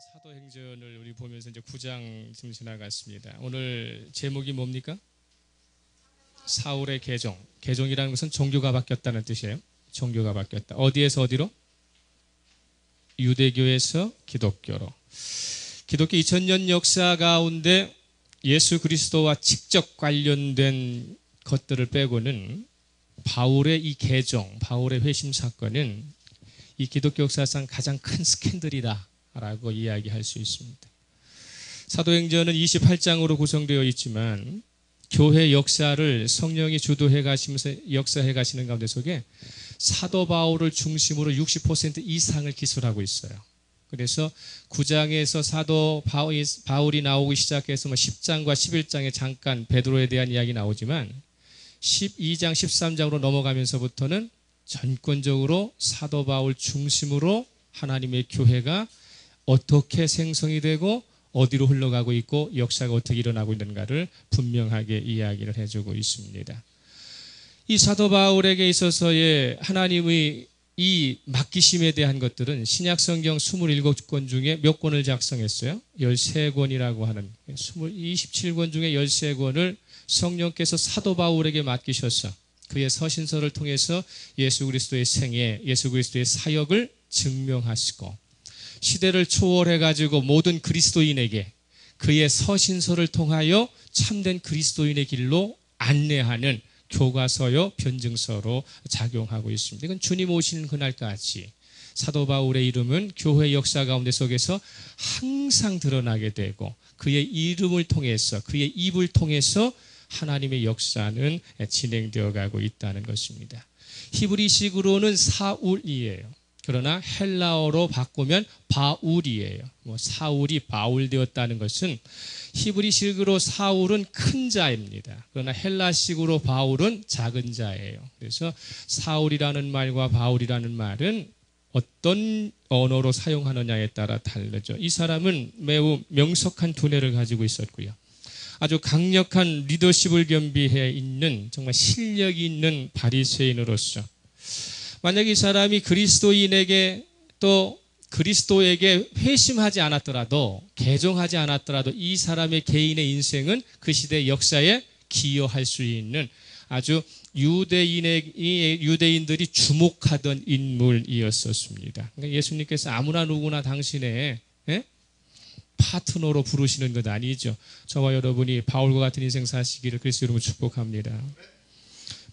사도행전을 우리 보면서 이제 9장 좀 지나갔습니다. 오늘 제목이 뭡니까? 사울의 개종. 개종이라는 것은 종교가 바뀌었다는 뜻이에요. 종교가 바뀌었다. 어디에서 어디로? 유대교에서 기독교로. 기독교 2000년 역사 가운데 예수 그리스도와 직접 관련된 것들을 빼고는 바울의 이 개종, 바울의 회심 사건은 이 기독교 역사상 가장 큰 스캔들이다라고 이야기할 수 있습니다. 사도행전은 28장으로 구성되어 있지만 교회 역사를 성령이 주도해 가시면서 역사해 가시는 가운데 속에 사도 바울을 중심으로 60% 이상을 기술하고 있어요. 그래서 9장에서 사도 바울이 나오기 시작해서 10장과 11장에 잠깐 베드로에 대한 이야기 나오지만 12장, 13장으로 넘어가면서부터는 전권적으로 사도 바울 중심으로 하나님의 교회가 어떻게 생성이 되고 어디로 흘러가고 있고 역사가 어떻게 일어나고 있는가를 분명하게 이야기를 해주고 있습니다. 이 사도 바울에게 있어서의 하나님의 이 맡기심에 대한 것들은 신약 성경 27권 중에 몇 권을 작성했어요? 13권이라고 하는 27권 중에 13권을 성령께서 사도 바울에게 맡기셔서 그의 서신서를 통해서 예수 그리스도의 생애, 예수 그리스도의 사역을 증명하시고 시대를 초월해가지고 모든 그리스도인에게 그의 서신서를 통하여 참된 그리스도인의 길로 안내하는 교과서요, 변증서로 작용하고 있습니다. 이건 주님 오시는 그날까지 사도 바울의 이름은 교회 역사 가운데 속에서 항상 드러나게 되고 그의 이름을 통해서, 그의 입을 통해서 하나님의 역사는 진행되어 가고 있다는 것입니다. 히브리식으로는 사울이에요. 그러나 헬라어로 바꾸면 바울이에요. 사울이 바울 되었다는 것은 히브리식으로 사울은 큰 자입니다. 그러나 헬라식으로 바울은 작은 자예요. 그래서 사울이라는 말과 바울이라는 말은 어떤 언어로 사용하느냐에 따라 다르죠. 이 사람은 매우 명석한 두뇌를 가지고 있었고요. 아주 강력한 리더십을 겸비해 있는 정말 실력이 있는 바리새인으로서 만약 이 사람이 그리스도인에게 또 그리스도에게 회심하지 않았더라도 개종하지 않았더라도 이 사람의 개인의 인생은 그 시대 역사에 기여할 수 있는 아주 유대인들이 주목하던 인물이었었습니다. 그러니까 예수님께서 아무나 누구나 당신의 파트너로 부르시는 것 아니죠. 저와 여러분이 바울과 같은 인생 사시기를 그리스도 이름으로 축복합니다.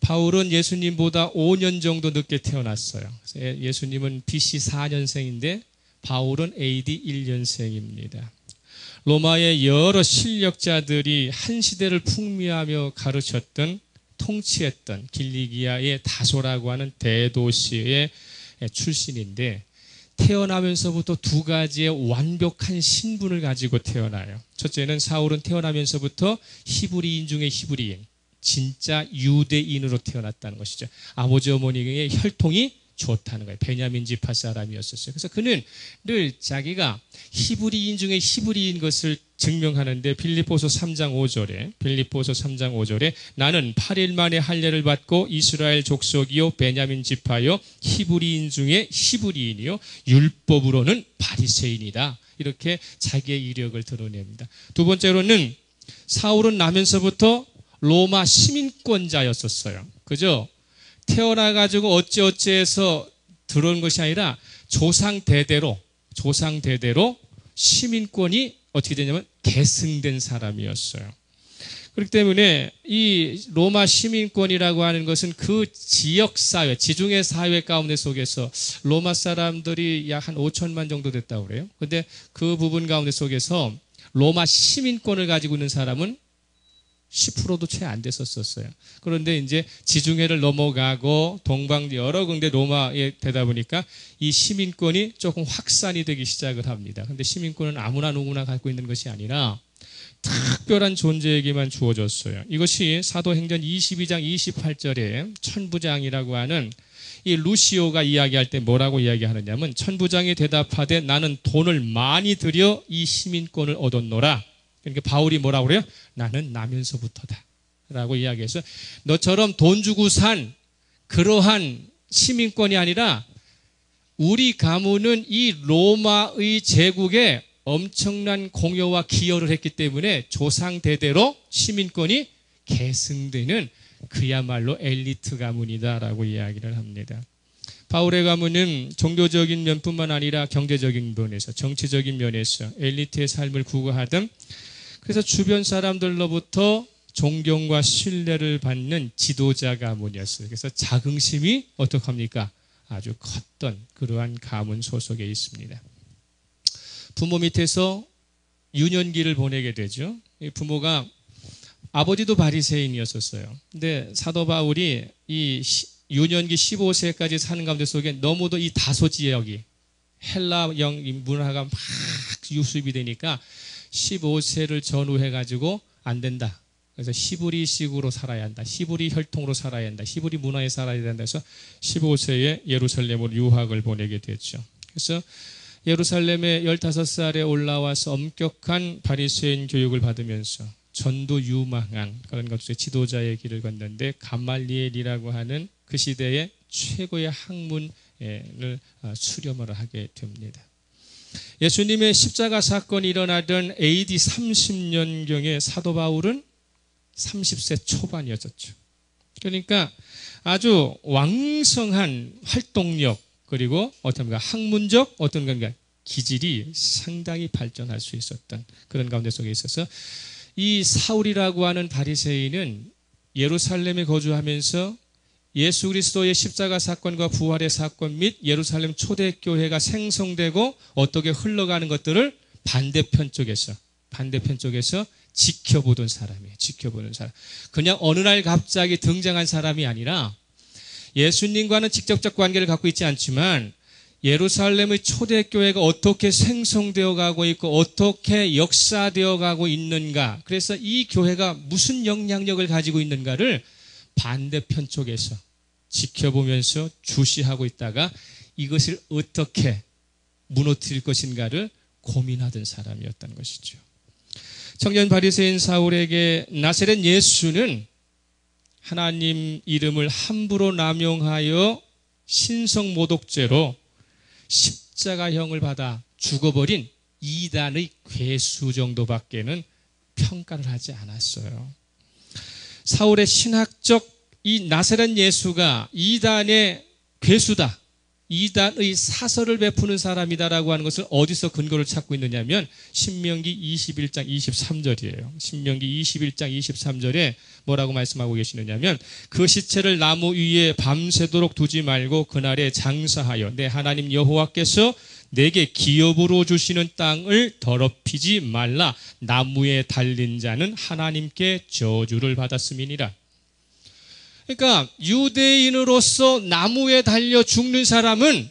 바울은 예수님보다 5년 정도 늦게 태어났어요. 예수님은 BC 4년생인데 바울은 AD 1년생입니다. 로마의 여러 실력자들이 한 시대를 풍미하며 가르쳤던 통치했던 길리기아의 다소라고 하는 대도시의 출신인데 태어나면서부터 두 가지의 완벽한 신분을 가지고 태어나요. 첫째는 사울은 태어나면서부터 히브리인 중에 히브리인, 진짜 유대인으로 태어났다는 것이죠. 아버지 어머니의 혈통이 좋다는 거예요. 베냐민 지파 사람이었었어요. 그래서 그는 늘 자기가 히브리인 중에 히브리인 것을 증명하는데 빌립보서 3장 5절에 나는 8일 만에 할례를 받고 이스라엘 족속이요 베냐민 지파요 히브리인 중에 히브리인이요 율법으로는 바리새인이다. 이렇게 자기의 이력을 드러냅니다. 두 번째로는 사울은 나면서부터 로마 시민권자였었어요. 그죠? 태어나가지고 어찌어찌해서 들어온 것이 아니라 조상 대대로 시민권이 어떻게 되냐면 계승된 사람이었어요. 그렇기 때문에 이 로마 시민권이라고 하는 것은 그 지역 사회, 지중해 사회 가운데 속에서 로마 사람들이 약 한 5천만 정도 됐다고 그래요. 근데 그 부분 가운데 속에서 로마 시민권을 가지고 있는 사람은 10%도 채 안 됐었어요. 그런데 이제 지중해를 넘어가고 동방 여러 군데 로마에 되다 보니까 이 시민권이 조금 확산이 되기 시작을 합니다. 그런데 시민권은 아무나 누구나 갖고 있는 것이 아니라 특별한 존재에게만 주어졌어요. 이것이 사도행전 22장 28절에 천부장이라고 하는 이 루시오가 이야기할 때 뭐라고 이야기하느냐면 천부장이 대답하되 나는 돈을 많이 들여 이 시민권을 얻었노라. 그러니까 바울이 뭐라고 그래요? 나는 나면서부터다 라고 이야기해서 너처럼 돈 주고 산 그러한 시민권이 아니라 우리 가문은 이 로마의 제국의 엄청난 공여와 기여를 했기 때문에 조상 대대로 시민권이 계승되는 그야말로 엘리트 가문이다라고 이야기를 합니다. 바울의 가문은 종교적인 면뿐만 아니라 경제적인 면에서, 정치적인 면에서 엘리트의 삶을 구가하던, 그래서 주변 사람들로부터 존경과 신뢰를 받는 지도자 가문이었어요. 그래서 자긍심이 어떡합니까? 아주 컸던 그러한 가문 소속에 있습니다. 부모 밑에서 유년기를 보내게 되죠. 부모가 아버지도 바리새인이었었어요. 근데 사도 바울이 이 유년기 15세까지 사는 가운데 속에 너무도 이 다소 지역이 헬라형 문화가 막 유습이 되니까 15세를 전후해가지고 안 된다. 그래서 히브리식으로 살아야 한다. 히브리 혈통으로 살아야 한다. 히브리 문화에 살아야 된다 해서 15세에 예루살렘으로 유학을 보내게 됐죠. 그래서 예루살렘에 15살에 올라와서 엄격한 바리새인 교육을 받으면서 전도 유망한 그런 것들의 지도자의 길을 걷는데, 감말리엘이라고 하는 그 시대의 최고의 학문을 수렴을 하게 됩니다. 예수님의 십자가 사건이 일어나던 AD 30년경에 사도 바울은 30세 초반이었었죠. 그러니까 아주 왕성한 활동력, 그리고 어떤가 학문적 어떤 건가 기질이 상당히 발전할 수 있었던 그런 가운데 속에 있어서, 이 사울이라고 하는 바리새인은 예루살렘에 거주하면서 예수 그리스도의 십자가 사건과 부활의 사건 및 예루살렘 초대교회가 생성되고 어떻게 흘러가는 것들을 반대편 쪽에서 지켜보던 사람이에요. 지켜보는 사람. 그냥 어느 날 갑자기 등장한 사람이 아니라 예수님과는 직접적 관계를 갖고 있지 않지만 예루살렘의 초대교회가 어떻게 생성되어 가고 있고 어떻게 역사되어 가고 있는가, 그래서 이 교회가 무슨 영향력을 가지고 있는가를 반대편 쪽에서 지켜보면서 주시하고 있다가 이것을 어떻게 무너뜨릴 것인가를 고민하던 사람이었던 것이죠. 청년 바리새인 사울에게 나사렛 예수는 하나님 이름을 함부로 남용하여 신성모독죄로 십자가형을 받아 죽어버린 이단의 괴수 정도밖에는 평가를 하지 않았어요. 사울의 신학적 이 나사렛 예수가 이단의 괴수다, 이단의 사설을 베푸는 사람이다라고 하는 것을 어디서 근거를 찾고 있느냐면 신명기 21장 23절이에요. 신명기 21장 23절에 뭐라고 말씀하고 계시느냐면, 그 시체를 나무 위에 밤새도록 두지 말고 그날에 장사하여 내 하나님 여호와께서 내게 기업으로 주시는 땅을 더럽히지 말라. 나무에 달린 자는 하나님께 저주를 받았음이니라. 그러니까 유대인으로서 나무에 달려 죽는 사람은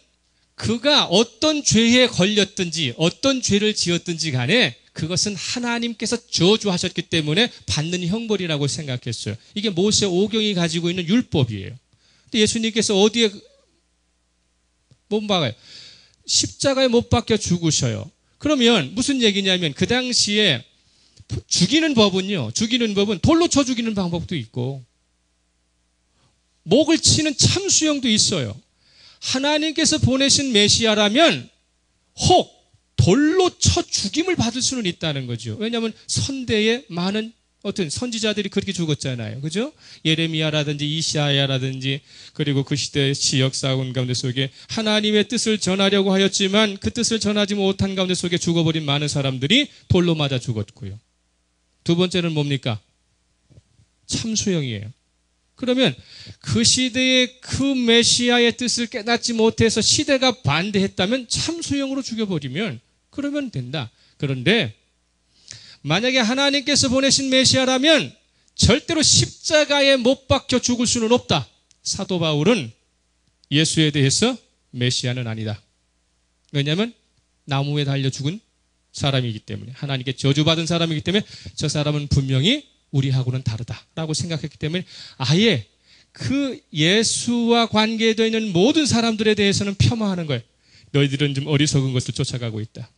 그가 어떤 죄에 걸렸든지 어떤 죄를 지었든지 간에 그것은 하나님께서 저주하셨기 때문에 받는 형벌이라고 생각했어요. 이게 모세 오경이 가지고 있는 율법이에요. 근데 예수님께서 어디에 못 박아요? 십자가에 못 박혀 죽으셔요. 그러면 무슨 얘기냐면 그 당시에 죽이는 법은 돌로 쳐 죽이는 방법도 있고 목을 치는 참수형도 있어요. 하나님께서 보내신 메시아라면 혹 돌로 쳐 죽임을 받을 수는 있다는 거죠. 왜냐하면 선대에 많은 어떤 선지자들이 그렇게 죽었잖아요. 그죠? 예레미야라든지 이시야라든지, 그리고 그 시대의 지역사원 가운데 속에 하나님의 뜻을 전하려고 하였지만 그 뜻을 전하지 못한 가운데 속에 죽어버린 많은 사람들이 돌로 맞아 죽었고요. 두 번째는 뭡니까? 참수형이에요. 그러면 그 시대의 그 메시아의 뜻을 깨닫지 못해서 시대가 반대했다면 참수형으로 죽여버리면 그러면 된다. 그런데 만약에 하나님께서 보내신 메시아라면 절대로 십자가에 못 박혀 죽을 수는 없다. 사도 바울은 예수에 대해서 메시아는 아니다. 왜냐하면 나무에 달려 죽은 사람이기 때문에, 하나님께 저주받은 사람이기 때문에 저 사람은 분명히 우리하고는 다르다라고 생각했기 때문에 아예 그 예수와 관계되어 있는 모든 사람들에 대해서는 폄하하는 거예요. 너희들은 좀 어리석은 것을 쫓아가고 있다.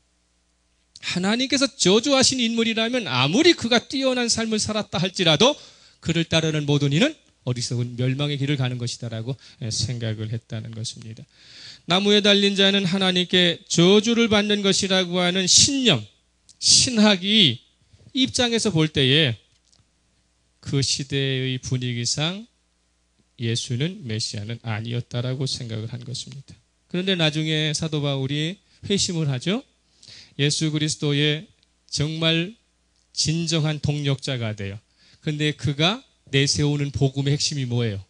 하나님께서 저주하신 인물이라면 아무리 그가 뛰어난 삶을 살았다 할지라도 그를 따르는 모든 이는 어리석은 멸망의 길을 가는 것이다라고 생각을 했다는 것입니다. 나무에 달린 자는 하나님께 저주를 받는 것이라고 하는 신념, 신학이 입장에서 볼 때에 그 시대의 분위기상 예수는 메시아는 아니었다라고 생각을 한 것입니다. 그런데 나중에 사도 바울이 회심을 하죠. 예수 그리스도의 정말 진정한 동력자가 돼요. 그런데 그가 내세우는 복음의 핵심이 뭐예요?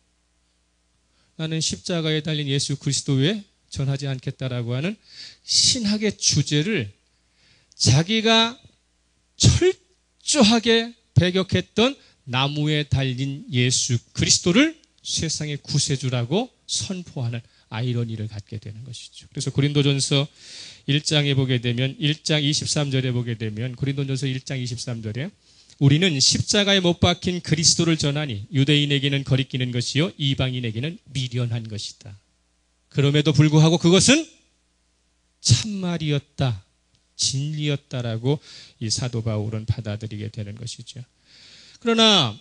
나는 십자가에 달린 예수 그리스도 외에 전하지 않겠다라고 하는 신학의 주제를 자기가 철저하게 배격했던 나무에 달린 예수 그리스도를 세상의 구세주라고 선포하는 아이러니를 갖게 되는 것이죠. 그래서 고린도전서 1장에 보게 되면 1장 23절에 보게 되면 고린도전서 1장 23절에 우리는 십자가에 못 박힌 그리스도를 전하니 유대인에게는 거리끼는 것이요 이방인에게는 미련한 것이다. 그럼에도 불구하고 그것은 참말이었다, 진리였다라고 이 사도 바울은 받아들이게 되는 것이죠. 그러나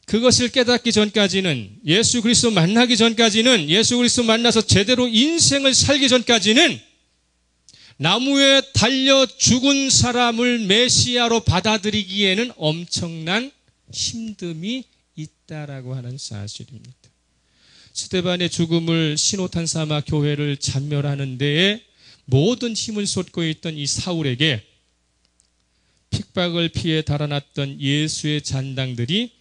그것을 깨닫기 전까지는, 예수 그리스도 만나기 전까지는, 예수 그리스도 만나서 제대로 인생을 살기 전까지는 나무에 달려 죽은 사람을 메시아로 받아들이기에는 엄청난 힘듦이 있다라고 하는 사실입니다. 스데반의 죽음을 신호탄 삼아 교회를 잔멸하는 데에 모든 힘을 쏟고 있던 이 사울에게 핍박을 피해 달아났던 예수의 잔당들이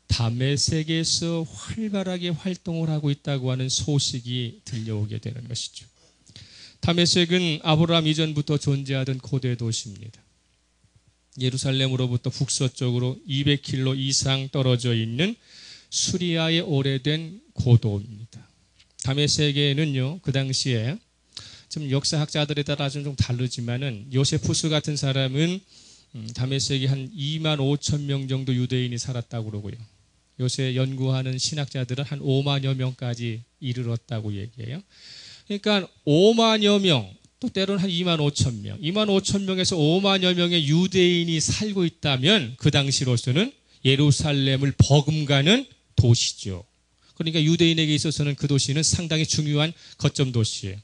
다메섹에서 활발하게 활동을 하고 있다고 하는 소식이 들려오게 되는 것이죠. 다메섹은 아브라함 이전부터 존재하던 고대 도시입니다. 예루살렘으로부터 북서쪽으로 200km 이상 떨어져 있는 수리아의 오래된 고도입니다. 다메섹에는요, 그 당시에 좀 역사학자들에 따라 좀 다르지만은 요세푸스 같은 사람은 다메섹에 한 2만 5천 명 정도 유대인이 살았다고 그러고요. 요새 연구하는 신학자들은 한 5만여 명까지 이르렀다고 얘기해요. 그러니까 5만여 명, 또 때로는 한 2만 5천 명, 2만 5천 명에서 5만여 명의 유대인이 살고 있다면 그 당시로서는 예루살렘을 버금가는 도시죠. 그러니까 유대인에게 있어서는 그 도시는 상당히 중요한 거점 도시예요.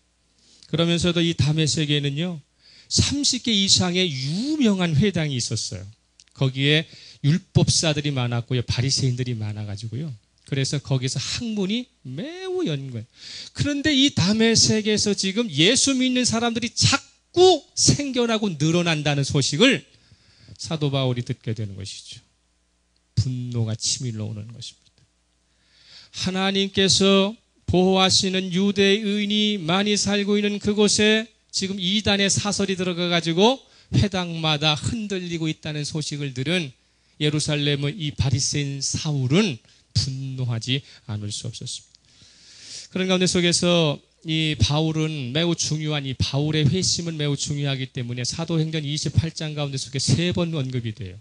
그러면서도 이 다메섹에는요, 30개 이상의 유명한 회당이 있었어요. 거기에 율법사들이 많았고요, 바리새인들이 많아가지고요. 그래서 거기서 학문이 매우 연구해요. 그런데 이 다메섹에서 지금 예수 믿는 사람들이 자꾸 생겨나고 늘어난다는 소식을 사도 바울이 듣게 되는 것이죠. 분노가 치밀러 오는 것입니다. 하나님께서 보호하시는 유대인이 많이 살고 있는 그곳에 지금 이단의 사설이 들어가가지고 회당마다 흔들리고 있다는 소식을 들은 예루살렘의 이 바리새인 사울은 분노하지 않을 수 없었습니다. 그런 가운데 속에서 이 바울은 매우 중요한, 이 바울의 회심은 매우 중요하기 때문에 사도행전 28장 가운데 속에 3번 언급이 돼요.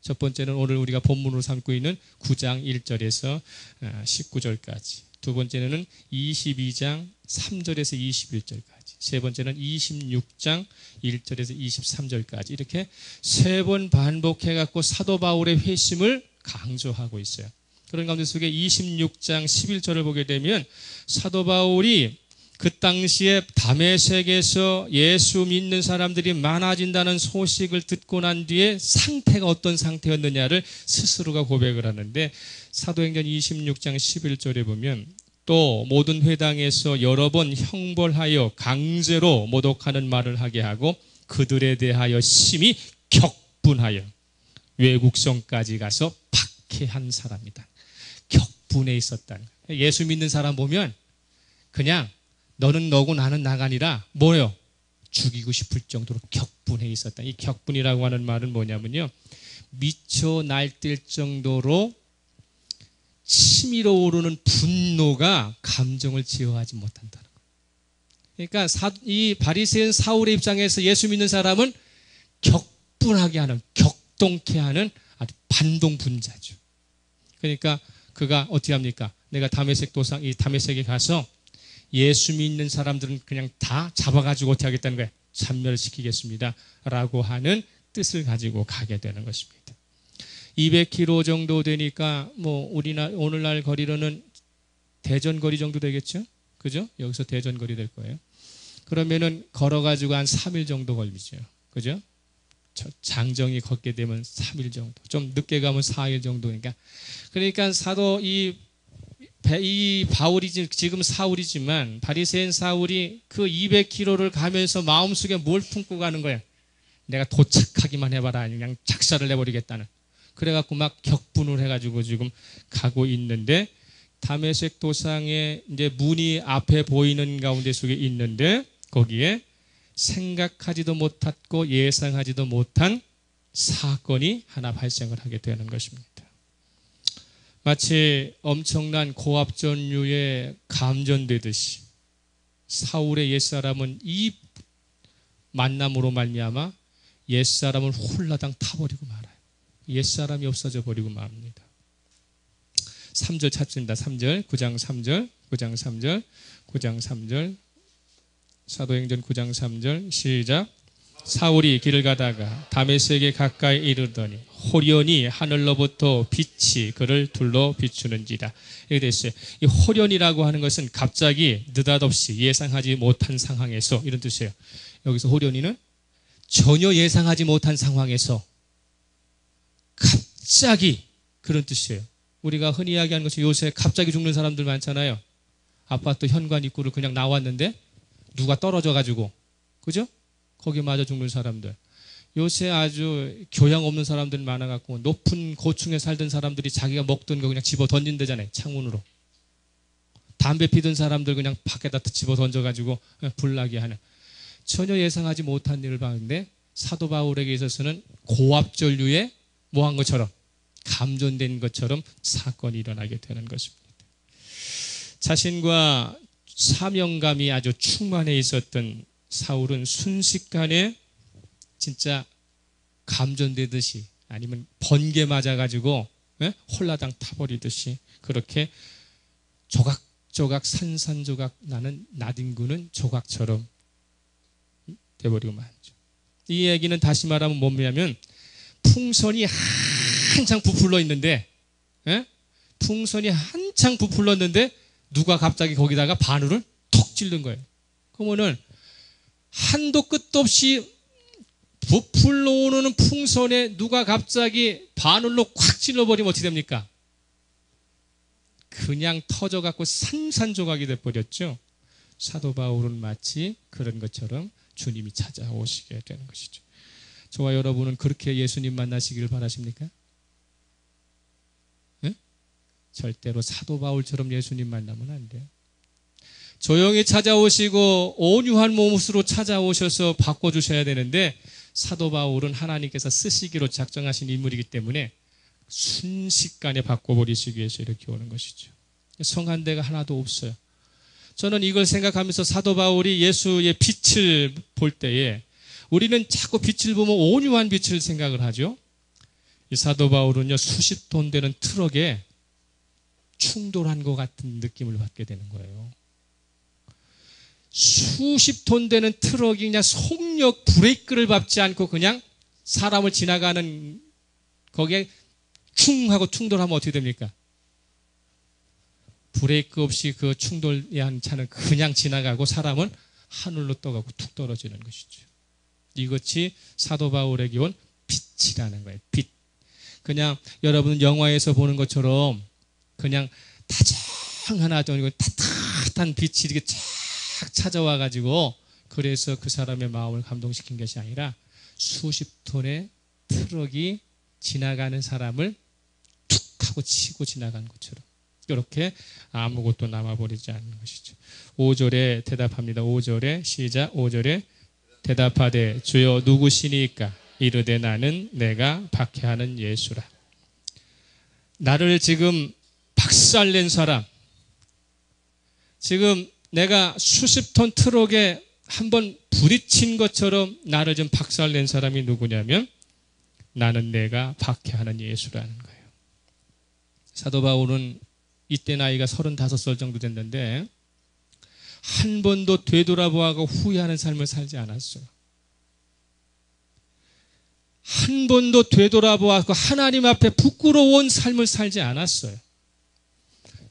첫 번째는 오늘 우리가 본문으로 삼고 있는 9장 1절에서 19절까지, 두 번째는 22장 3절에서 21절까지, 세 번째는 26장 1절에서 23절까지 이렇게 3번 반복해갖고 사도 바울의 회심을 강조하고 있어요. 그런 가운데 속에 26장 11절을 보게 되면 사도 바울이 그 당시에 다메섹에서 예수 믿는 사람들이 많아진다는 소식을 듣고 난 뒤에 상태가 어떤 상태였느냐를 스스로가 고백을 하는데, 사도행전 26장 11절에 보면 또 모든 회당에서 여러 번 형벌하여 강제로 모독하는 말을 하게 하고 그들에 대하여 심히 격분하여 외국성까지 가서 박해한 사람이다. 격분해 있었다. 예수 믿는 사람 보면 그냥 너는 너고 나는 나가 아니라 뭐예요? 죽이고 싶을 정도로 격분해 있었다. 이 격분이라고 하는 말은 뭐냐면요, 미쳐 날뛸 정도로 치밀어 오르는 분노가 감정을 제어하지 못한다는 거예요. 그러니까 이 바리새인 사울의 입장에서 예수 믿는 사람은 격분하게 하는, 격동케 하는 아주 반동분자죠. 그러니까 그가 어떻게 합니까? 내가 다메섹 도상, 이 다메섹에 가서 예수 믿는 사람들은 그냥 다 잡아가지고 어떻게 하겠다는 거예요? 참멸시키겠습니다 라고 하는 뜻을 가지고 가게 되는 것입니다. 200km 정도 되니까 뭐 오늘날 거리로는 대전 거리 정도 되겠죠? 그죠? 여기서 대전 거리 될 거예요. 그러면은 걸어가지고 한 3일 정도 걸리죠. 그죠? 장정이 걷게 되면 3일 정도. 좀 늦게 가면 4일 정도니까. 그러니까 사도 이 바울이 지금 사울이지만 바리새인 사울이 그 200km를 가면서 마음속에 뭘 품고 가는 거야? 내가 도착하기만 해봐라. 그냥 작사를 내버리겠다는. 그래갖고 막 격분을 해가지고 지금 가고 있는데 다메섹 도상에 이제 문이 앞에 보이는 가운데 속에 있는데 거기에 생각하지도 못했고 예상하지도 못한 사건이 하나 발생을 하게 되는 것입니다. 마치 엄청난 고압전류에 감전되듯이 사울의 옛사람은 이 만남으로 말미암아 옛사람을 홀라당 타버리고 말아요. 옛사람이 없어져 버리고 맙니다. 3절 찾습니다. 3절, 9장 3절, 9장 3절, 9장 3절, 사도행전 9장 3절, 시작. 사울이 길을 가다가 다메섹에 가까이 이르더니 호련히 하늘로부터 빛이 그를 둘러 비추는지라. 이렇게 됐어요. 이 호련이라고 하는 것은 갑자기 느닷없이 예상하지 못한 상황에서 이런 뜻이에요. 여기서 호련히는 전혀 예상하지 못한 상황에서 갑자기 그런 뜻이에요. 우리가 흔히 이야기하는 것이 요새 갑자기 죽는 사람들 많잖아요. 아파트 현관 입구를 그냥 나왔는데 누가 떨어져가지고, 그죠? 거기 맞아 죽는 사람들. 요새 아주 교양 없는 사람들 많아갖고 높은 고층에 살던 사람들이 자기가 먹던 거 그냥 집어 던진대잖아요. 창문으로. 담배 피던 사람들 그냥 밖에다 집어 던져가지고 불나게 하는. 전혀 예상하지 못한 일을 봤는데 사도 바울에게 있어서는 고압전류에 뭐한 것처럼 감전된 것처럼 사건이 일어나게 되는 것입니다. 자신과 사명감이 아주 충만해 있었던 사울은 순식간에 진짜 감전되듯이 아니면 번개 맞아가지고 홀라당 타버리듯이 그렇게 조각조각 산산조각 나는 나뒹구는 조각처럼 돼버리고 말죠. 이 얘기는 다시 말하면 뭐냐면 풍선이 한창 부풀러 있는데 풍선이 한창 부풀렀는데 누가 갑자기 거기다가 바늘을 톡 찔른 거예요. 그러면은 한도 끝도 없이 부풀러 오는 풍선에 누가 갑자기 바늘로 콱 찔러버리면 어떻게 됩니까? 그냥 터져갖고 산산조각이 돼버렸죠. 사도 바울은 마치 그런 것처럼 주님이 찾아오시게 되는 것이죠. 저와 여러분은 그렇게 예수님 만나시기를 바라십니까? 네? 절대로 사도 바울처럼 예수님 만나면 안 돼요. 조용히 찾아오시고 온유한 몸으로 찾아오셔서 바꿔주셔야 되는데 사도 바울은 하나님께서 쓰시기로 작정하신 인물이기 때문에 순식간에 바꿔버리시기 위해서 이렇게 오는 것이죠. 성한 데가 하나도 없어요. 저는 이걸 생각하면서 사도 바울이 예수의 빛을 볼 때에 우리는 자꾸 빛을 보면 온유한 빛을 생각을 하죠. 이 사도 바울은요 수십 톤 되는 트럭에 충돌한 것 같은 느낌을 받게 되는 거예요. 수십 톤 되는 트럭이 그냥 속력 브레이크를 밟지 않고 그냥 사람을 지나가는 거기에 충 하고 충돌하면 어떻게 됩니까? 브레이크 없이 그 충돌이 한 차는 그냥 지나가고 사람은 하늘로 떠가고 툭 떨어지는 것이죠. 이것이 사도 바울에게 온 빛이라는 거예요. 빛. 그냥 여러분 영화에서 보는 것처럼 그냥 다정하나도 따뜻한 빛이 이렇게 쫙 찾아와가지고 그래서 그 사람의 마음을 감동시킨 것이 아니라 수십 톤의 트럭이 지나가는 사람을 툭 하고 치고 지나간 것처럼 이렇게 아무것도 남아버리지 않는 것이죠. 5절에 대답합니다. 5절에 시작. 5절에 대답하되 주여 누구시니까? 이르되 나는 내가 박해하는 예수라. 나를 지금 박살낸 사람, 지금 내가 수십 톤 트럭에 한번 부딪힌 것처럼 나를 좀 박살낸 사람이 누구냐면 나는 내가 박해하는 예수라는 거예요. 사도 바울은 이때 나이가 35살 정도 됐는데 한 번도 되돌아보고 후회하는 삶을 살지 않았어요. 한 번도 되돌아보았고 하나님 앞에 부끄러운 삶을 살지 않았어요.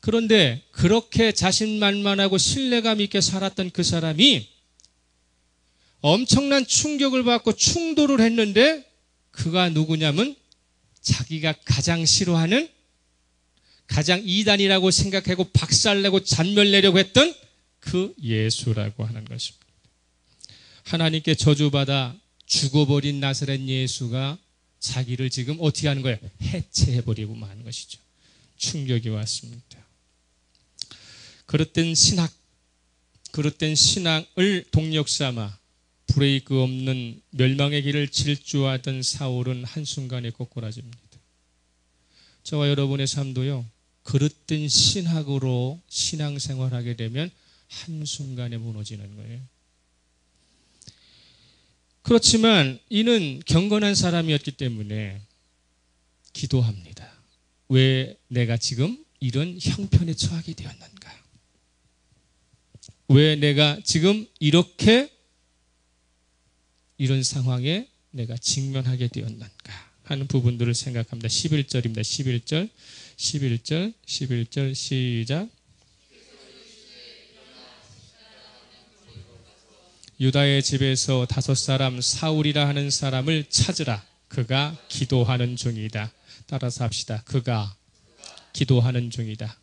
그런데 그렇게 자신만만하고 신뢰감 있게 살았던 그 사람이 엄청난 충격을 받고 충돌을 했는데 그가 누구냐면 자기가 가장 싫어하는, 가장 이단이라고 생각하고 박살내고 잔멸내려고 했던 그 예수라고 하는 것입니다. 하나님께 저주받아 죽어버린 나사렛 예수가 자기를 지금 어떻게 하는 거예요? 해체해버리고 마는 것이죠. 충격이 왔습니다. 그릇된 신앙을 동력 삼아 브레이크 없는 멸망의 길을 질주하던 사울은 한순간에 꼬꾸라집니다. 저와 여러분의 삶도요, 그릇된 신학으로 신앙생활하게 되면 한순간에 무너지는 거예요. 그렇지만 이는 경건한 사람이었기 때문에 기도합니다. 왜 내가 지금 이런 형편에 처하게 되었는가? 왜 내가 지금 이런 상황에 내가 직면하게 되었는가 하는 부분들을 생각합니다. 11절입니다. 11절 시작. 유다의 집에서 5사람 사울이라 하는 사람을 찾으라. 그가 기도하는 중이다. 따라서 합시다. 그가 기도하는 중이다.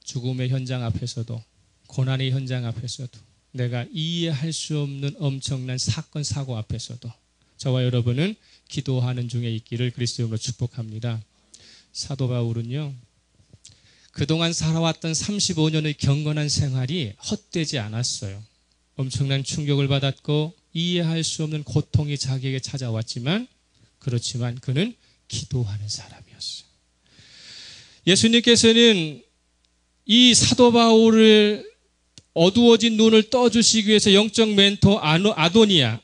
죽음의 현장 앞에서도, 고난의 현장 앞에서도, 내가 이해할 수 없는 엄청난 사건 사고 앞에서도 저와 여러분은 기도하는 중에 있기를 그리스도로 축복합니다. 사도 바울은요, 그동안 살아왔던 35년의 경건한 생활이 헛되지 않았어요. 엄청난 충격을 받았고 이해할 수 없는 고통이 자기에게 찾아왔지만, 그렇지만 그는 기도하는 사람이었어요. 예수님께서는 이 사도 바울을 어두워진 눈을 떠주시기 위해서 영적 멘토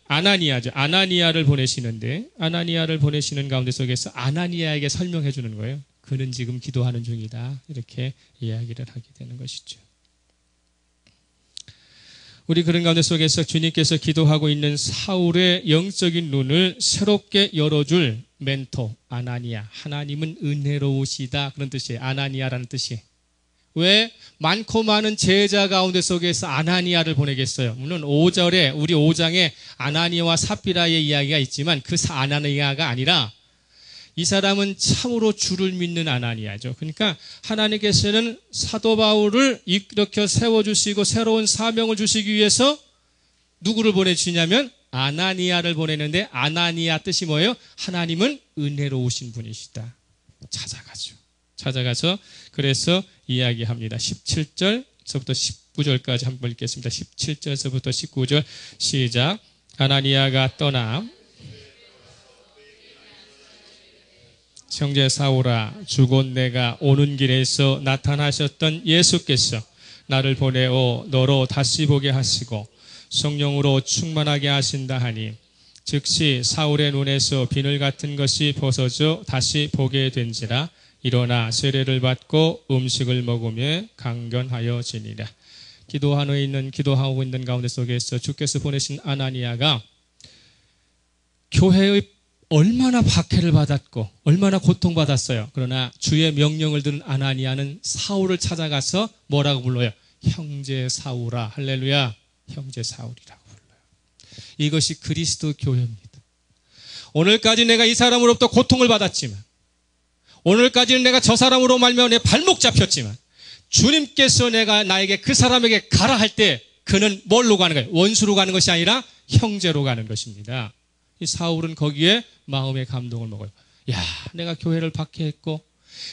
아나니아를 보내시는데, 아나니아를 보내시는 가운데 속에서 아나니아에게 설명해 주는 거예요. 그는 지금 기도하는 중이다. 이렇게 이야기를 하게 되는 것이죠. 우리 그런 가운데 속에서 주님께서 기도하고 있는 사울의 영적인 눈을 새롭게 열어줄 멘토 아나니아. 하나님은 은혜로우시다. 그런 뜻이에요. 아나니아라는 뜻이. 왜 많고 많은 제자 가운데 속에서 아나니아를 보내겠어요? 물론 5절에 우리 5장에 아나니아와 삽비라의 이야기가 있지만 그 아나니아가 아니라 이 사람은 참으로 주를 믿는 아나니아죠. 그러니까 하나님께서는 사도 바울을 이렇게 세워주시고 새로운 사명을 주시기 위해서 누구를 보내주시냐면 아나니아를 보내는데, 아나니아 뜻이 뭐예요? 하나님은 은혜로우신 분이시다. 찾아가서 그래서 이야기합니다. 17절서부터 19절까지 한번 읽겠습니다. 17절서부터 19절 시작. 아나니아가 떠나 형제 사울아, 주곧 내가 오는 길에서 나타나셨던 예수께서 나를 보내어 너로 다시 보게 하시고 성령으로 충만하게 하신다 하니, 즉시 사울의 눈에서 비늘 같은 것이 벗어져 다시 보게 된지라. 일어나 세례를 받고 음식을 먹으며 강건하여 지니라. 기도하고 있는 가운데 속에서 주께서 보내신 아나니아가 교회의 얼마나 박해를 받았고 얼마나 고통받았어요. 그러나 주의 명령을 들은 아나니아는 사울을 찾아가서 뭐라고 불러요? 형제 사울아. 할렐루야. 형제 사울이라고 불러요. 이것이 그리스도 교회입니다. 오늘까지 내가 이 사람으로부터 고통을 받았지만, 오늘까지는 내가 저 사람으로 말미암아 내 발목 잡혔지만, 주님께서 나에게 그 사람에게 가라 할 때 그는 뭘로 가는 거예요? 원수로 가는 것이 아니라 형제로 가는 것입니다. 이 사울은 거기에 마음의 감동을 먹어요. 야, 내가 교회를 박해했고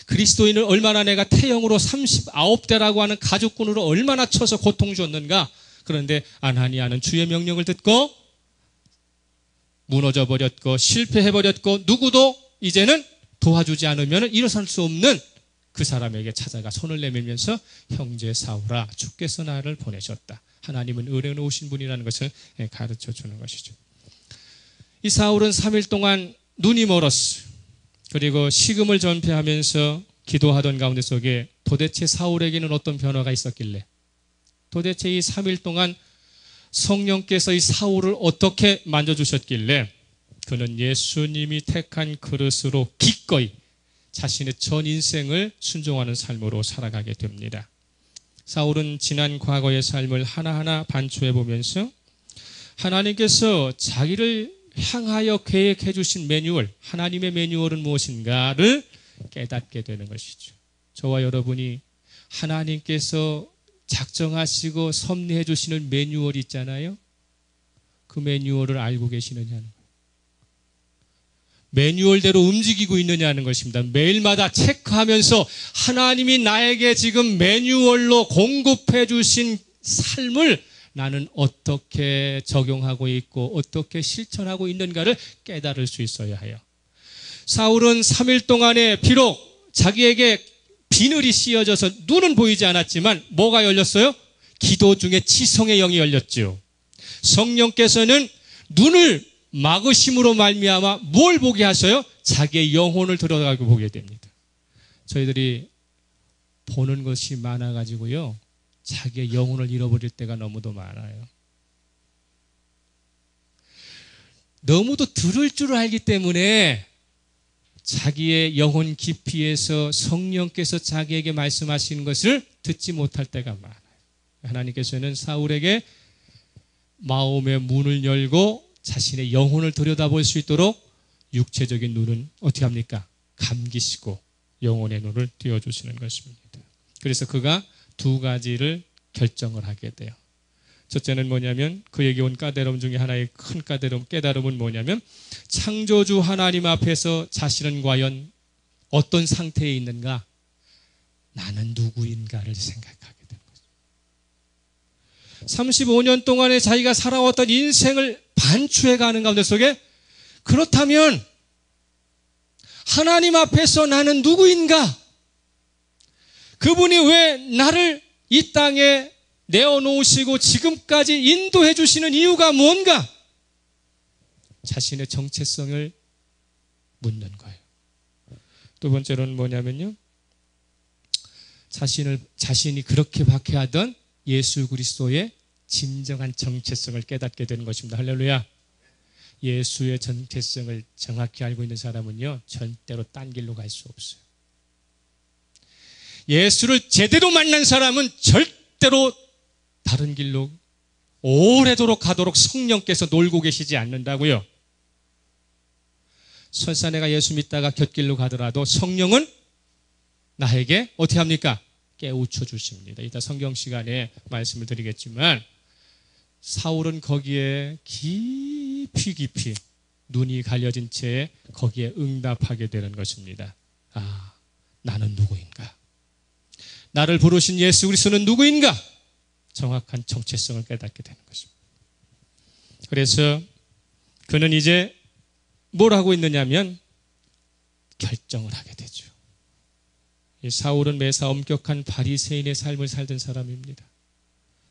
그리스도인을 얼마나 내가 태형으로 39대라고 하는 가죽군으로 얼마나 쳐서 고통 줬는가. 그런데 아나니아는 주의 명령을 듣고 무너져 버렸고 실패해버렸고 누구도 이제는 도와주지 않으면 일어설 수 없는 그 사람에게 찾아가 손을 내밀면서 형제 사울아, 주께서 나를 보내셨다. 하나님은 은혜로우신 분이라는 것을 가르쳐 주는 것이죠. 이 사울은 3일 동안 눈이 멀었어요. 그리고 식음을 전폐하면서 기도하던 가운데 속에 도대체 사울에게는 어떤 변화가 있었길래, 도대체 이 3일 동안 성령께서 이 사울을 어떻게 만져주셨길래 그는 예수님이 택한 그릇으로 기꺼이 자신의 전 인생을 순종하는 삶으로 살아가게 됩니다. 사울은 지난 과거의 삶을 하나하나 반추해 보면서 하나님께서 자기를 향하여 계획해 주신 매뉴얼, 하나님의 매뉴얼은 무엇인가를 깨닫게 되는 것이죠. 저와 여러분이 하나님께서 작정하시고 섭리해 주시는 매뉴얼이 있잖아요. 그 매뉴얼을 알고 계시느냐는 거예요. 매뉴얼대로 움직이고 있느냐는 것입니다. 매일마다 체크하면서 하나님이 나에게 지금 매뉴얼로 공급해 주신 삶을 나는 어떻게 적용하고 있고 어떻게 실천하고 있는가를 깨달을 수 있어야 해요. 사울은 3일 동안에 비록 자기에게 비늘이 씌어져서 눈은 보이지 않았지만 뭐가 열렸어요? 기도 중에 지성의 영이 열렸죠. 성령께서는 눈을 막으심으로 말미암아 뭘 보게 하셔요? 자기의 영혼을 들어가고 보게 됩니다. 저희들이 보는 것이 많아가지고요, 자기의 영혼을 잃어버릴 때가 너무도 많아요. 너무도 들을 줄 알기 때문에 자기의 영혼 깊이에서 성령께서 자기에게 말씀하시는 것을 듣지 못할 때가 많아요. 하나님께서는 사울에게 마음의 문을 열고 자신의 영혼을 들여다볼 수 있도록 육체적인 눈은 어떻게 합니까? 감기시고 영혼의 눈을 띄워주시는 것입니다. 그래서 그가 두 가지를 결정을 하게 돼요. 첫째는 뭐냐면 그에게 온 까다로움 중에 하나의 큰 깨달음은 뭐냐면 창조주 하나님 앞에서 자신은 과연 어떤 상태에 있는가? 나는 누구인가를 생각하게 된 거죠. 35년 동안에 자기가 살아왔던 인생을 반추해가는 가운데 속에 그렇다면 하나님 앞에서 나는 누구인가? 그분이 왜 나를 이 땅에 내어놓으시고 지금까지 인도해 주시는 이유가 뭔가? 자신의 정체성을 묻는 거예요. 두 번째로는 뭐냐면요, 자신이 그렇게 박해하던 예수 그리스도의 진정한 정체성을 깨닫게 되는 것입니다. 할렐루야. 예수의 정체성을 정확히 알고 있는 사람은요, 절대로 딴 길로 갈 수 없어요. 예수를 제대로 만난 사람은 절대로 다른 길로 오래도록 가도록 성령께서 놀고 계시지 않는다고요. 설사 내가 예수 믿다가 곁길로 가더라도 성령은 나에게 어떻게 합니까? 깨우쳐 주십니다. 이따 성경 시간에 말씀을 드리겠지만 사울은 거기에 깊이 눈이 갈려진 채 거기에 응답하게 되는 것입니다. 아, 나는 누구인가? 나를 부르신 예수 그리스도는 누구인가? 정확한 정체성을 깨닫게 되는 것입니다. 그래서 그는 이제 뭘 하고 있느냐면 결정을 하게 되죠. 이 사울은 매사 엄격한 바리새인의 삶을 살던 사람입니다.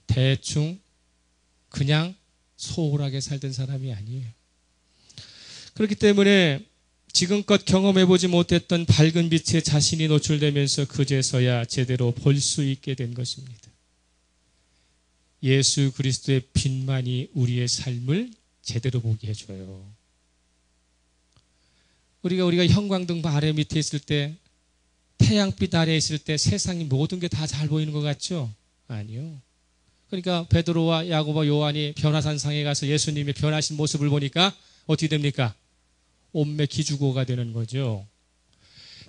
대충 그냥 소홀하게 살던 사람이 아니에요. 그렇기 때문에 지금껏 경험해보지 못했던 밝은 빛에 자신이 노출되면서 그제서야 제대로 볼 수 있게 된 것입니다. 예수 그리스도의 빛만이 우리의 삶을 제대로 보게 해줘요. 우리가 형광등 아래 밑에 있을 때, 태양빛 아래 있을 때 세상이 모든 게 다 잘 보이는 것 같죠? 아니요. 그러니까 베드로와 야고보, 요한이 변화산상에 가서 예수님의 변하신 모습을 보니까 어떻게 됩니까? 온매 기죽어가 되는 거죠.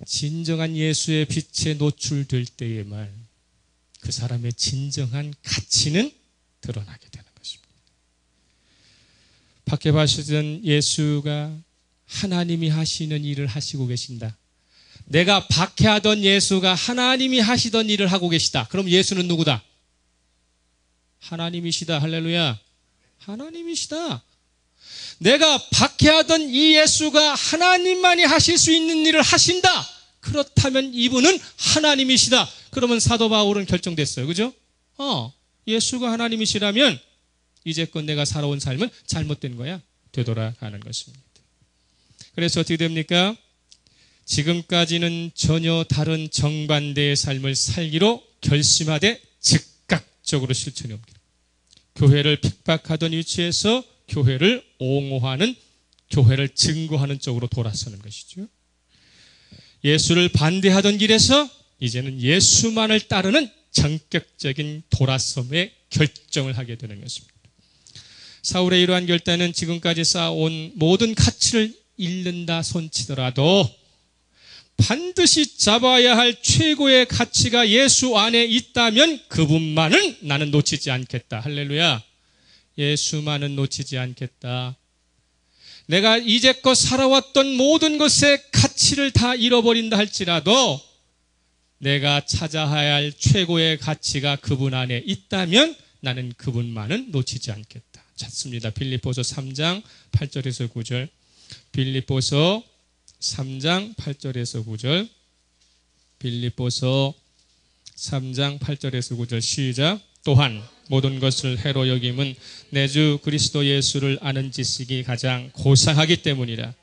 진정한 예수의 빛에 노출될 때에만 그 사람의 진정한 가치는 드러나게 되는 것입니다. 밖에 보시던 예수가 하나님이 하시는 일을 하시고 계신다. 내가 박해하던 예수가 하나님이 하시던 일을 하고 계시다. 그럼 예수는 누구다? 하나님이시다. 할렐루야. 하나님이시다. 내가 박해하던 이 예수가 하나님만이 하실 수 있는 일을 하신다. 그렇다면 이분은 하나님이시다. 그러면 사도 바울은 결정됐어요. 그죠? 예수가 하나님이시라면 이제껏 내가 살아온 삶은 잘못된 거야. 되돌아가는 것입니다. 그래서 어떻게 됩니까? 지금까지는 전혀 다른 정반대의 삶을 살기로 결심하되 즉각적으로 실천이 옵니다. 교회를 핍박하던 위치에서 교회를 옹호하는 교회를 증거하는 쪽으로 돌아서는 것이죠. 예수를 반대하던 길에서 이제는 예수만을 따르는 전격적인 돌아섬의 결정을 하게 되는 것입니다. 사울의 이러한 결단은 지금까지 쌓아온 모든 가치를 잃는다 손치더라도 반드시 잡아야 할 최고의 가치가 예수 안에 있다면 그분만은 나는 놓치지 않겠다. 할렐루야. 예수만은 놓치지 않겠다. 내가 이제껏 살아왔던 모든 것의 가치를 다 잃어버린다 할지라도 내가 찾아야 할 최고의 가치가 그분 안에 있다면 나는 그분만은 놓치지 않겠다. 찾습니다. 빌립보서 3장 8절에서 9절. 빌립보서 3장 8절에서 9절. 빌립보서 3장 8절에서 9절 시작. 또한 모든 것을 해로 여김은 내 주 그리스도 예수를 아는 지식이 가장 고상하기 때문이라.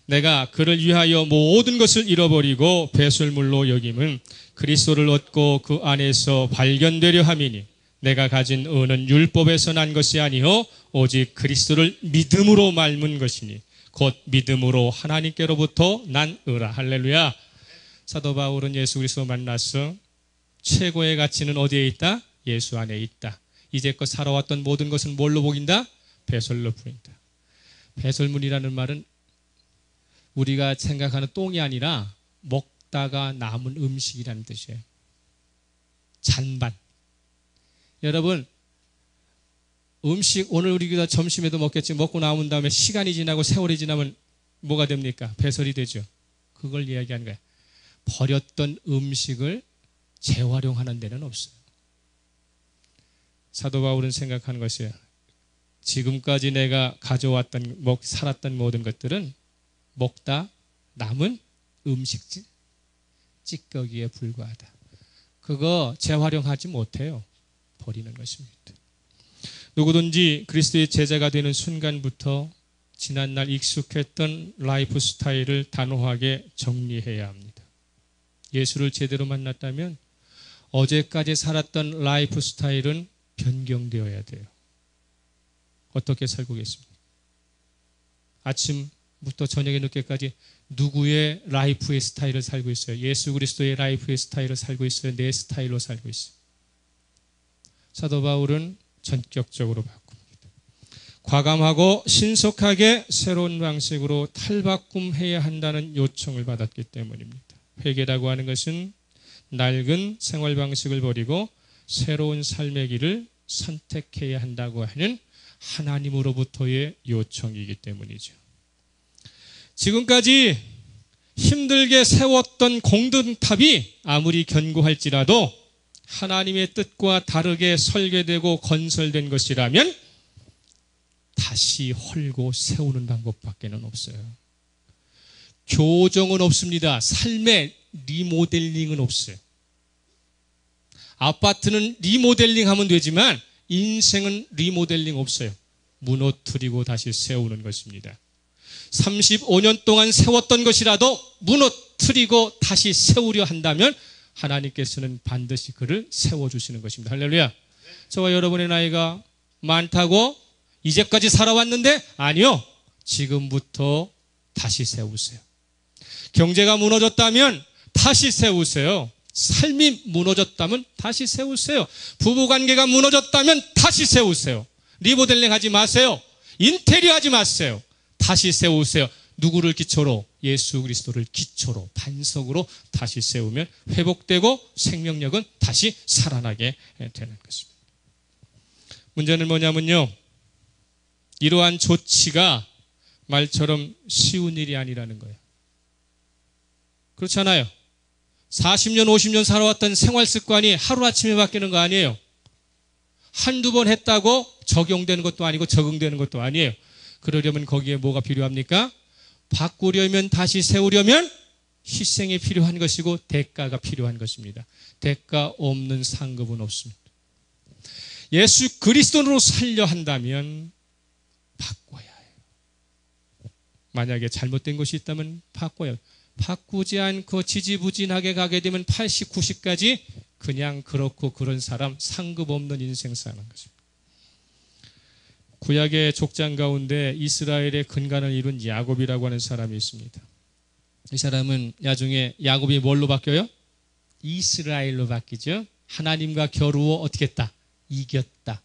내가 그를 위하여 모든 것을 잃어버리고 배설물로 여김은 그리스도를 얻고 그 안에서 발견되려 함이니 내가 가진 의는 율법에서 난 것이 아니요 오직 그리스도를 믿음으로 말문 것이니 곧 믿음으로 하나님께로부터 난 의라. 할렐루야. 사도 바울은 예수 그리스도 만나서 최고의 가치는 어디에 있다? 예수 안에 있다. 이제껏 살아왔던 모든 것은 뭘로 보인다? 배설로 보인다. 배설물이라는 말은 우리가 생각하는 똥이 아니라 먹다가 남은 음식이라는 뜻이에요. 잔반. 여러분, 음식 오늘 우리가 점심에도 먹겠지. 먹고 나온 다음에 시간이 지나고 세월이 지나면 뭐가 됩니까? 배설이 되죠. 그걸 이야기하는 거예요. 버렸던 음식을 재활용하는 데는 없어요. 사도 바울은 생각하는 것이에요. 지금까지 내가 가져왔던, 살았던 모든 것들은 먹다 남은 음식지, 찌꺼기에 불과하다. 그거 재활용하지 못해요. 버리는 것입니다. 누구든지 그리스도의 제자가 되는 순간부터 지난날 익숙했던 라이프 스타일을 단호하게 정리해야 합니다. 예수를 제대로 만났다면 어제까지 살았던 라이프 스타일은 변경되어야 돼요. 어떻게 살고 계십니까? 아침부터 저녁에 늦게까지 누구의 라이프의 스타일을 살고 있어요? 예수 그리스도의 라이프의 스타일을 살고 있어요? 내 스타일로 살고 있어요? 사도 바울은 전격적으로 바꿉니다. 과감하고 신속하게 새로운 방식으로 탈바꿈해야 한다는 요청을 받았기 때문입니다. 회개라고 하는 것은 낡은 생활 방식을 버리고 새로운 삶의 길을 선택해야 한다고 하는 하나님으로부터의 요청이기 때문이죠. 지금까지 힘들게 세웠던 공든탑이 아무리 견고할지라도 하나님의 뜻과 다르게 설계되고 건설된 것이라면 다시 헐고 세우는 방법밖에는 없어요. 교정은 없습니다. 삶의 리모델링은 없어요. 아파트는 리모델링하면 되지만 인생은 리모델링 없어요. 무너뜨리고 다시 세우는 것입니다. 35년 동안 세웠던 것이라도 무너뜨리고 다시 세우려 한다면 하나님께서는 반드시 그를 세워주시는 것입니다. 할렐루야. 저와 여러분의 나이가 많다고 이제까지 살아왔는데 아니요. 지금부터 다시 세우세요. 경제가 무너졌다면 다시 세우세요. 삶이 무너졌다면 다시 세우세요. 부부관계가 무너졌다면 다시 세우세요. 리모델링 하지 마세요. 인테리어 하지 마세요. 다시 세우세요. 누구를 기초로? 예수 그리스도를 기초로, 반석으로 다시 세우면 회복되고 생명력은 다시 살아나게 되는 것입니다. 문제는 뭐냐면요, 이러한 조치가 말처럼 쉬운 일이 아니라는 거예요. 그렇잖아요. 40년, 50년 살아왔던 생활 습관이 하루아침에 바뀌는 거 아니에요. 한두 번 했다고 적용되는 것도 아니고 적응되는 것도 아니에요. 그러려면 거기에 뭐가 필요합니까? 바꾸려면, 다시 세우려면 희생이 필요한 것이고 대가가 필요한 것입니다. 대가 없는 상급은 없습니다. 예수 그리스도로 살려 한다면 바꿔야 해요. 만약에 잘못된 것이 있다면 바꿔요. 바꾸지 않고 지지부진하게 가게 되면 80, 90까지 그냥 그렇고 그런 사람, 상급 없는 인생 사는 것입니다. 구약의 족장 가운데 이스라엘의 근간을 이룬 야곱이라고 하는 사람이 있습니다. 이 사람은 나중에 야곱이 뭘로 바뀌어요? 이스라엘로 바뀌죠. 하나님과 겨루어 어떻게 했다? 이겼다.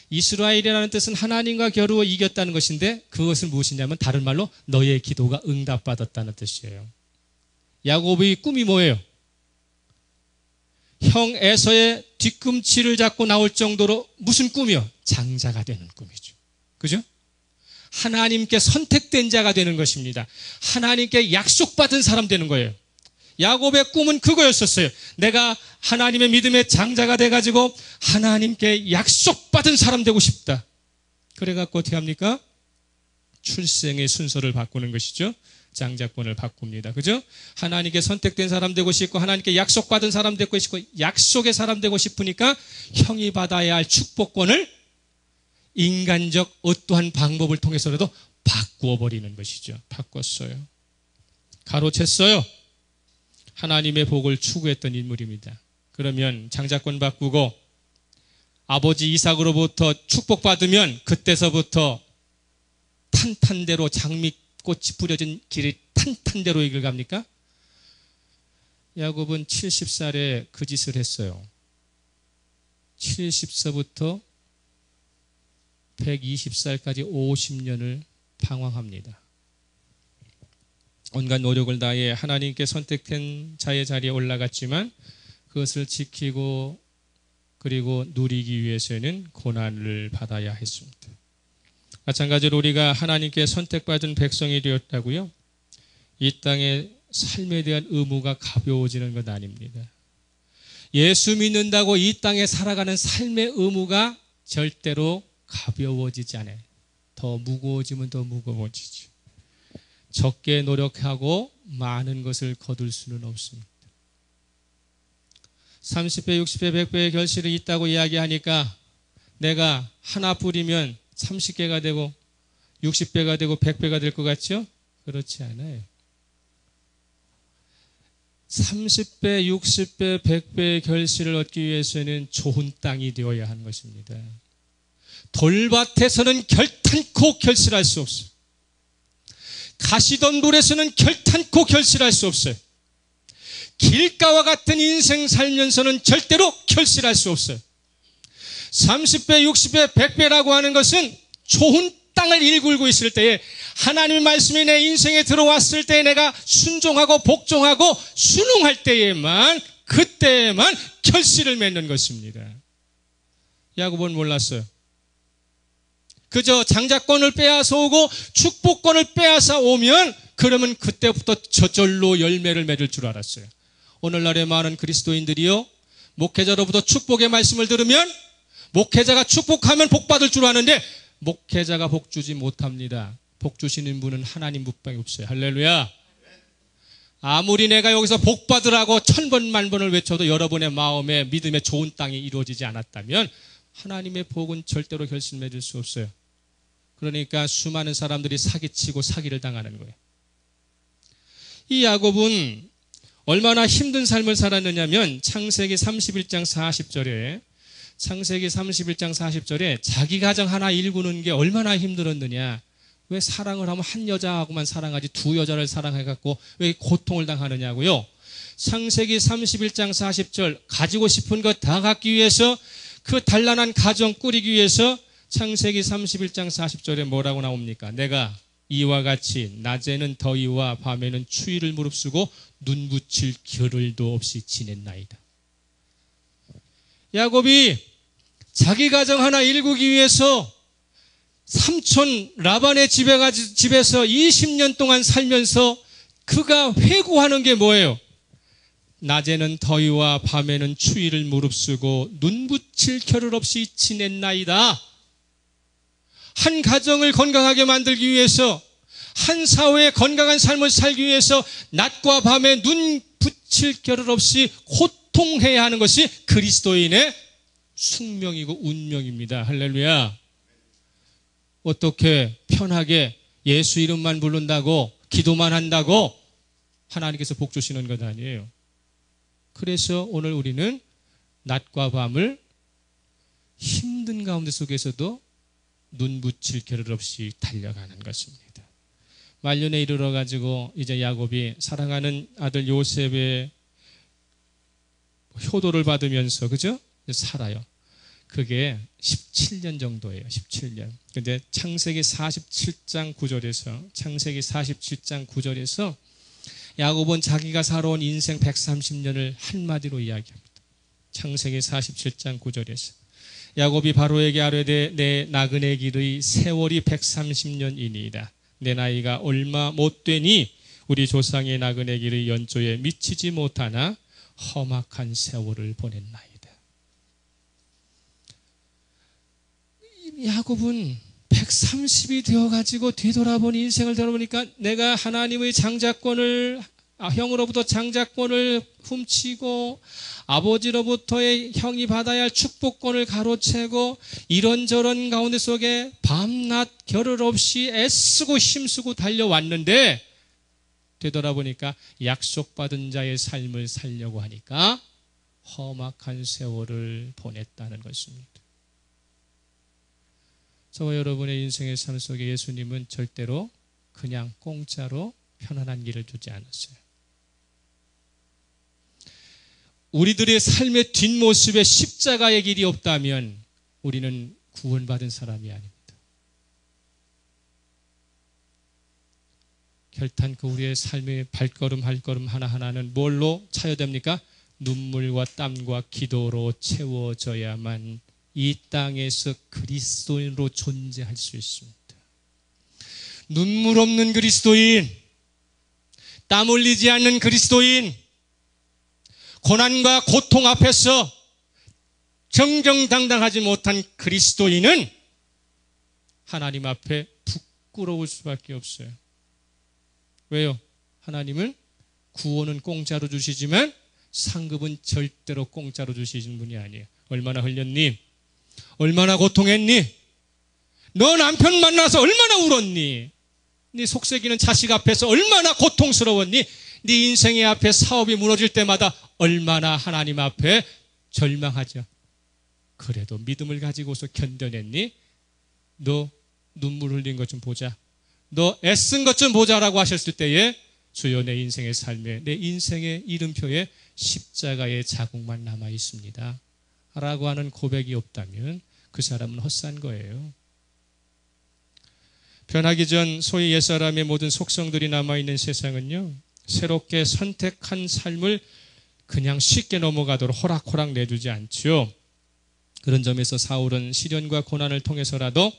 이스라엘이라는 뜻은 하나님과 겨루어 이겼다는 것인데 그것은 무엇이냐면 다른 말로 너의 기도가 응답받았다는 뜻이에요. 야곱의 꿈이 뭐예요? 형 에서의 뒤꿈치를 잡고 나올 정도로 무슨 꿈이요? 장자가 되는 꿈이죠. 그죠? 하나님께 선택된 자가 되는 것입니다. 하나님께 약속받은 사람 되는 거예요. 야곱의 꿈은 그거였었어요. 내가 하나님의 믿음의 장자가 돼가지고 하나님께 약속받은 사람 되고 싶다. 그래갖고 어떻게 합니까? 출생의 순서를 바꾸는 것이죠. 장자권을 바꿉니다. 그죠? 하나님께 선택된 사람 되고 싶고 하나님께 약속받은 사람 되고 싶고 약속의 사람 되고 싶으니까 형이 받아야 할 축복권을 인간적 어떠한 방법을 통해서라도 바꾸어 버리는 것이죠. 바꿨어요. 가로챘어요. 하나님의 복을 추구했던 인물입니다. 그러면 장자권 바꾸고 아버지 이삭으로부터 축복받으면 그때서부터 탄탄대로 장미꽃이 뿌려진 길이 탄탄대로 이길 갑니까? 야곱은 70살에 그 짓을 했어요. 70세부터 120살까지 50년을 방황합니다. 온갖 노력을 다해 하나님께 선택된 자의 자리에 올라갔지만 그것을 지키고 그리고 누리기 위해서는 고난을 받아야 했습니다. 마찬가지로 우리가 하나님께 선택받은 백성이 되었다고요? 이 땅의 삶에 대한 의무가 가벼워지는 것 아닙니다. 예수 믿는다고 이 땅에 살아가는 삶의 의무가 절대로 가벼워지지 않아요. 더 무거워지면 더 무거워지죠. 적게 노력하고 많은 것을 거둘 수는 없습니다. 30배, 60배, 100배의 결실이 있다고 이야기하니까 내가 하나 뿌리면 30개가 되고 60배가 되고 100배가 될 것 같죠? 그렇지 않아요. 30배, 60배, 100배의 결실을 얻기 위해서는 좋은 땅이 되어야 하는 것입니다. 돌밭에서는 결탄코 결실할 수 없어요. 가시던 돌에서는 결탄코 결실할 수 없어요. 길가와 같은 인생 살면서는 절대로 결실할 수 없어요. 30배, 60배, 100배라고 하는 것은 좋은 땅을 일굴고 있을 때에 하나님의 말씀이 내 인생에 들어왔을 때 내가 순종하고 복종하고 순응할 때에만 그때에만 결실을 맺는 것입니다. 야곱은 몰랐어요. 그저 장자권을 빼앗아 오고 축복권을 빼앗아 오면 그러면 그때부터 저절로 열매를 맺을 줄 알았어요. 오늘날의 많은 그리스도인들이요, 목회자로부터 축복의 말씀을 들으면 목회자가 축복하면 복 받을 줄 아는데 목회자가 복 주지 못합니다. 복 주시는 분은 하나님밖에 없어요. 할렐루야. 아무리 내가 여기서 복 받으라고 1000번 만번을 외쳐도 여러분의 마음에 믿음의 좋은 땅이 이루어지지 않았다면 하나님의 복은 절대로 결실 맺을 수 없어요. 그러니까 수많은 사람들이 사기치고 사기를 당하는 거예요. 이 야곱은 얼마나 힘든 삶을 살았느냐면 창세기 31장 40절에 자기 가정 하나 일구는 게 얼마나 힘들었느냐. 왜 사랑을 하면 한 여자하고만 사랑하지 두 여자를 사랑해갖고 왜 고통을 당하느냐고요. 창세기 31장 40절 가지고 싶은 것 다 갖기 위해서 그 단란한 가정 꾸리기 위해서 창세기 31장 40절에 뭐라고 나옵니까? 내가 이와 같이 낮에는 더위와 밤에는 추위를 무릅쓰고 눈 붙일 겨를도 없이 지냈나이다. 야곱이 자기 가정 하나 일구기 위해서 삼촌 라반의 집에서 20년 동안 살면서 그가 회고하는 게 뭐예요? 낮에는 더위와 밤에는 추위를 무릅쓰고 눈 붙일 겨를 없이 지냈나이다. 한 가정을 건강하게 만들기 위해서, 한 사회의 건강한 삶을 살기 위해서 낮과 밤에 눈 붙일 겨를 없이 고통해야 하는 것이 그리스도인의 숙명이고 운명입니다. 할렐루야. 어떻게 편하게 예수 이름만 부른다고 기도만 한다고 하나님께서 복 주시는 것 아니에요. 그래서 오늘 우리는 낮과 밤을 힘든 가운데 속에서도 눈 붙일 겨를 없이 달려가는 것입니다. 말년에 이르러 가지고 이제 야곱이 사랑하는 아들 요셉의 효도를 받으면서 그죠? 살아요. 그게 17년 정도예요. 17년. 근데 창세기 47장 9절에서 야곱은 자기가 살아온 인생 130년을 한마디로 이야기합니다. 창세기 47장 9절에서 야곱이 바로에게 아뢰되 내 나그네 길의 세월이 130년이니이다. 내 나이가 얼마 못되니 우리 조상의 나그네 길의 연조에 미치지 못하나 험악한 세월을 보냈나이다. 야곱은 130이 되어가지고 뒤돌아본 인생을 돌아보니까 내가 하나님의 장자권을 형으로부터 장자권을 훔치고 아버지로부터의 형이 받아야 할 축복권을 가로채고 이런저런 가운데 속에 밤낮 겨를 없이 애쓰고 힘쓰고 달려왔는데 되돌아보니까 약속받은 자의 삶을 살려고 하니까 험악한 세월을 보냈다는 것입니다. 저와 여러분의 인생의 삶 속에 예수님은 절대로 그냥 공짜로 편안한 길을 주지 않았어요. 우리들의 삶의 뒷모습에 십자가의 길이 없다면 우리는 구원받은 사람이 아닙니다. 결탄 그 우리의 삶의 발걸음 하나하나는 뭘로 차야 됩니까? 눈물과 땀과 기도로 채워져야만 이 땅에서 그리스도인으로 존재할 수 있습니다. 눈물 없는 그리스도인, 땀 흘리지 않는 그리스도인, 고난과 고통 앞에서 정정당당하지 못한 그리스도인은 하나님 앞에 부끄러울 수밖에 없어요. 왜요? 하나님은 구원은 공짜로 주시지만 상급은 절대로 공짜로 주시는 분이 아니에요. 얼마나 흘렸니? 얼마나 고통했니? 너 남편 만나서 얼마나 울었니? 네 속썩이는 자식 앞에서 얼마나 고통스러웠니? 네 인생의 앞에 사업이 무너질 때마다 얼마나 하나님 앞에 절망하죠. 그래도 믿음을 가지고서 견뎌냈니? 너 눈물 흘린 것 좀 보자. 너 애쓴 것 좀 보자라고 하셨을 때에 주여 내 인생의 삶에 내 인생의 이름표에 십자가의 자국만 남아 있습니다 라고 하는 고백이 없다면 그 사람은 헛산 거예요. 변하기 전 소위 옛사람의 모든 속성들이 남아있는 세상은요, 새롭게 선택한 삶을 그냥 쉽게 넘어가도록 호락호락 내주지 않죠. 그런 점에서 사울은 시련과 고난을 통해서라도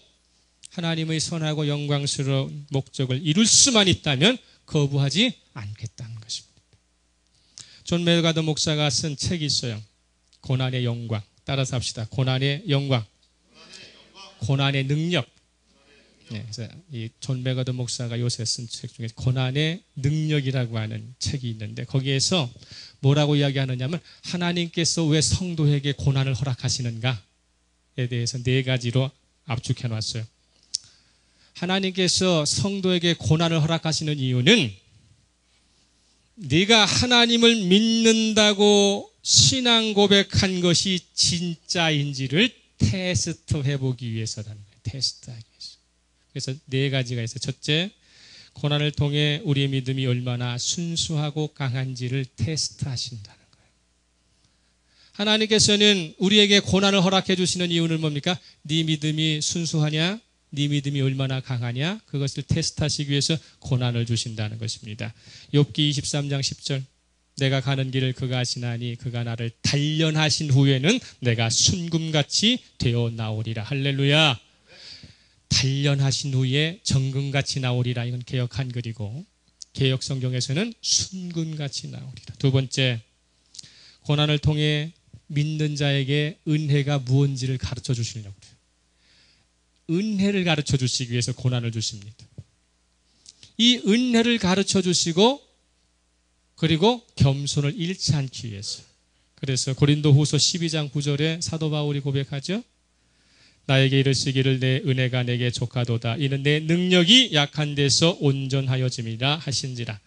하나님의 선하고 영광스러운 목적을 이룰 수만 있다면 거부하지 않겠다는 것입니다. 존 멜가더 목사가 쓴 책이 있어요. 고난의 영광. 따라서 합시다. 고난의 영광. 고난의 능력. 네, 그래서 이 존 멜가더 목사가 요새 쓴 책 중에 고난의 능력이라고 하는 책이 있는데 거기에서 뭐라고 이야기하느냐면 하나님께서 왜 성도에게 고난을 허락하시는가에 대해서 4가지로 압축해 놨어요. 하나님께서 성도에게 고난을 허락하시는 이유는 네가 하나님을 믿는다고 신앙 고백한 것이 진짜인지를 테스트해 보기 위해서라는 거예요. 테스트하기 위해서. 그래서 4가지가 있어요. 첫째, 고난을 통해 우리의 믿음이 얼마나 순수하고 강한지를 테스트하신다는 거예요. 하나님께서는 우리에게 고난을 허락해 주시는 이유는 뭡니까? 네 믿음이 순수하냐? 네 믿음이 얼마나 강하냐? 그것을 테스트하시기 위해서 고난을 주신다는 것입니다. 욥기 23장 10절 내가 가는 길을 그가 아시나니 그가 나를 단련하신 후에는 내가 순금같이 되어 나오리라. 할렐루야. 단련하신 후에 정금같이 나오리라. 이건 개역 한글이고 개역 성경에서는 순금같이 나오리라. 2번째, 고난을 통해 믿는 자에게 은혜가 무엇인지를 가르쳐 주시려고 해요. 은혜를 가르쳐 주시기 위해서 고난을 주십니다. 이 은혜를 가르쳐 주시고 그리고 겸손을 잃지 않기 위해서. 그래서 고린도후서 12장 9절에 사도 바울이 고백하죠. 나에게 이르시기를 내 은혜가 내게 족하도다. 이는 내 능력이 약한 데서 온전하여짐이라 하신지라.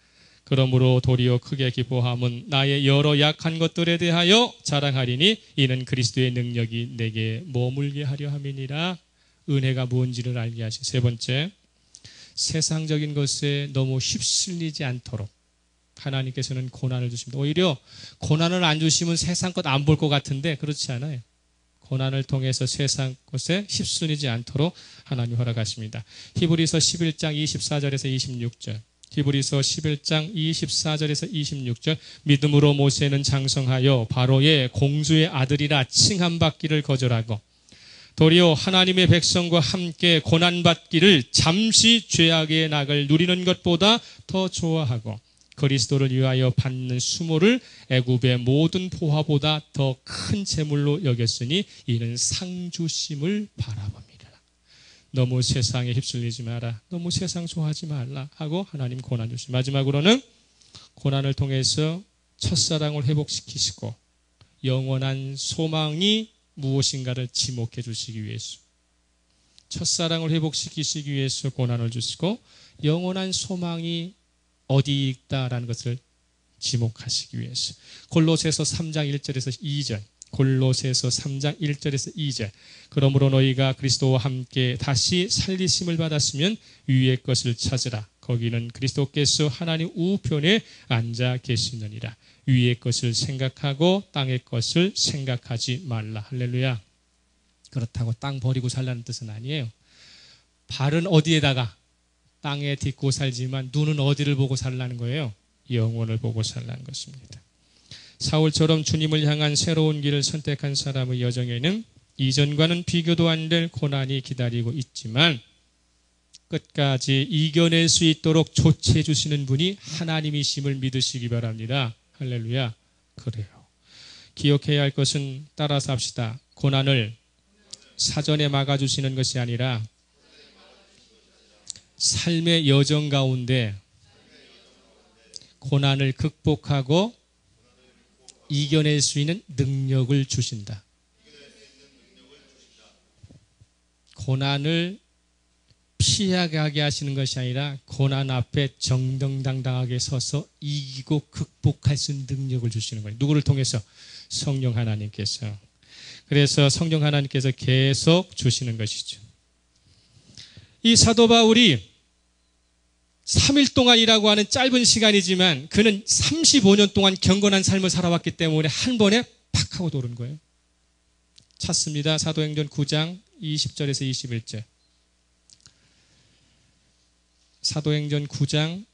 그러므로 도리어 크게 기뻐함은 나의 여러 약한 것들에 대하여 자랑하리니 이는 그리스도의 능력이 내게 머물게 하려 함이니라. 은혜가 뭔지를 알게 하시고, 세 번째, 세상적인 것에 너무 휩쓸리지 않도록 하나님께서는 고난을 주십니다. 오히려 고난을 안 주시면 세상 것 안 볼 것 같은데 그렇지 않아요. 고난을 통해서 세상 것에 휩쓸리지 않도록 하나님 허락하십니다. 히브리서 11장 24절에서 26절. 히브리서 11장 24절에서 26절. 믿음으로 모세는 장성하여 바로의 공주의 아들이라 칭함받기를 거절하고 도리어 하나님의 백성과 함께 고난받기를 잠시 죄악의 낙을 누리는 것보다 더 좋아하고 그리스도를 위하여 받는 수모를 애굽의 모든 보화보다 더 큰 재물로 여겼으니 이는 상 주심을 바라봅니다. 너무 세상에 휩쓸리지 마라. 너무 세상 좋아하지 말라 하고 하나님 고난 주시. 마지막으로는 고난을 통해서 첫사랑을 회복시키시고 영원한 소망이 무엇인가를 지목해 주시기 위해서, 첫사랑을 회복시키시기 위해서 고난을 주시고 영원한 소망이 어디 있다라는 것을 지목하시기 위해서. 골로새서 3장 1절에서 2절. 골로새서 3장 1절에서 2절. 그러므로 너희가 그리스도와 함께 다시 살리심을 받았으면 위의 것을 찾으라. 거기는 그리스도께서 하나님 우편에 앉아 계시느니라. 위의 것을 생각하고 땅의 것을 생각하지 말라. 할렐루야. 그렇다고 땅 버리고 살라는 뜻은 아니에요. 발은 어디에다가? 땅에 딛고 살지만 눈은 어디를 보고 살라는 거예요? 영혼을 보고 살라는 것입니다. 사울처럼 주님을 향한 새로운 길을 선택한 사람의 여정에는 이전과는 비교도 안 될 고난이 기다리고 있지만 끝까지 이겨낼 수 있도록 조치해 주시는 분이 하나님이심을 믿으시기 바랍니다. 할렐루야. 그래요. 기억해야 할 것은 따라서 합시다. 고난을 사전에 막아주시는 것이 아니라 삶의 여정 가운데 고난을 극복하고 이겨낼 수 있는 능력을 주신다. 고난을 피하게 하시는 것이 아니라 고난 앞에 정정당당하게 서서 이기고 극복할 수 있는 능력을 주시는 거예요. 누구를 통해서? 성령 하나님께서. 그래서 성령 하나님께서 계속 주시는 것이죠. 이 사도 바울이 3일 동안이라고 하는 짧은 시간이지만 그는 35년 동안 경건한 삶을 살아왔기 때문에 한 번에 팍 하고 도는 거예요. 찾습니다. 사도행전 9장 20절에서 21절. 사도행전 9장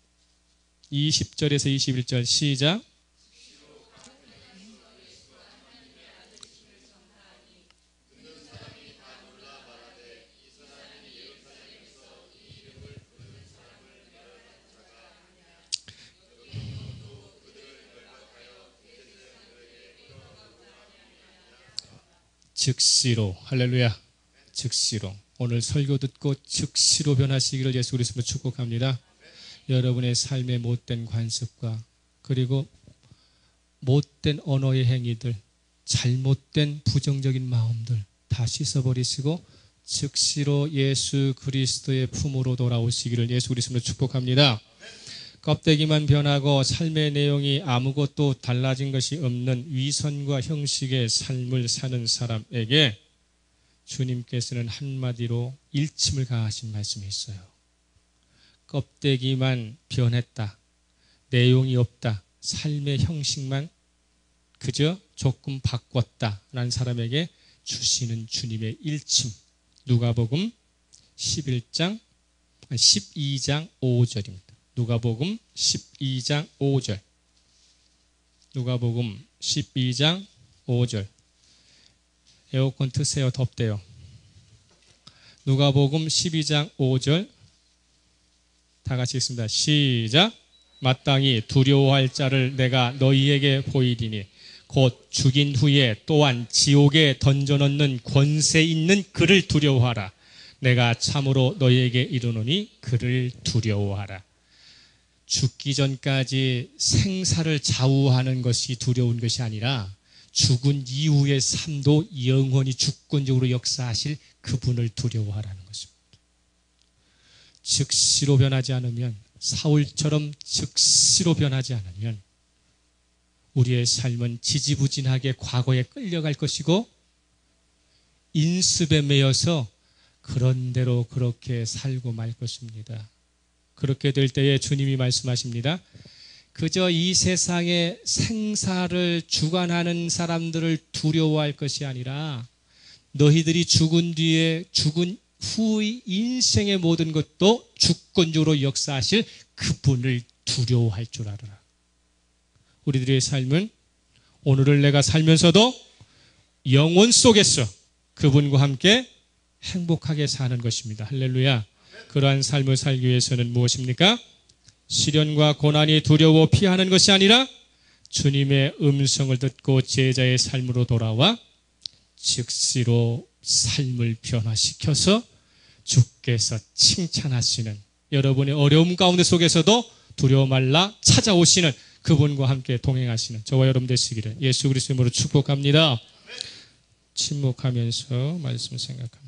20절에서 21절 시작. 즉시로, 할렐루야, 즉시로. 오늘 설교 듣고 즉시로 변하시기를 예수 그리스도로 축복합니다. 여러분의 삶의 못된 관습과 그리고 못된 언어의 행위들, 잘못된 부정적인 마음들 다 씻어버리시고 즉시로 예수 그리스도의 품으로 돌아오시기를 예수 그리스도로 축복합니다. 껍데기만 변하고 삶의 내용이 아무것도 달라진 것이 없는 위선과 형식의 삶을 사는 사람에게 주님께서는 한마디로 일침을 가하신 말씀이 있어요. 껍데기만 변했다. 내용이 없다. 삶의 형식만 그저 조금 바꿨다. 라는 사람에게 주시는 주님의 일침. 누가복음 12장 5절입니다. 누가복음 12장 5절. 누가복음 12장 5절. 에어컨 트세요. 덥대요. 누가복음 12장 5절. 다 같이 읽습니다. 시작. 마땅히 두려워할 자를 내가 너희에게 보이리니 곧 죽인 후에 또한 지옥에 던져넣는 권세 있는 그를 두려워하라. 내가 참으로 너희에게 이르노니 그를 두려워하라. 죽기 전까지 생사를 좌우하는 것이 두려운 것이 아니라 죽은 이후의 삶도 영원히 주권적으로 역사하실 그분을 두려워하라는 것입니다. 즉시로 변하지 않으면, 사울처럼 즉시로 변하지 않으면 우리의 삶은 지지부진하게 과거에 끌려갈 것이고 인습에 매여서 그런 대로 그렇게 살고 말 것입니다. 그렇게 될 때에 주님이 말씀하십니다. 그저 이 세상의 생사를 주관하는 사람들을 두려워할 것이 아니라 너희들이 죽은 뒤에 죽은 후의 인생의 모든 것도 주권적으로 역사하실 그분을 두려워할 줄 알아라. 우리들의 삶은 오늘을 내가 살면서도 영혼 속에서 그분과 함께 행복하게 사는 것입니다. 할렐루야. 그러한 삶을 살기 위해서는 무엇입니까? 시련과 고난이 두려워 피하는 것이 아니라 주님의 음성을 듣고 제자의 삶으로 돌아와 즉시로 삶을 변화시켜서 주께서 칭찬하시는, 여러분의 어려움 가운데 속에서도 두려워 말라 찾아오시는 그분과 함께 동행하시는 저와 여러분 되시기를 예수 그리스도 이름으로 축복합니다. 침묵하면서 말씀 생각합니다.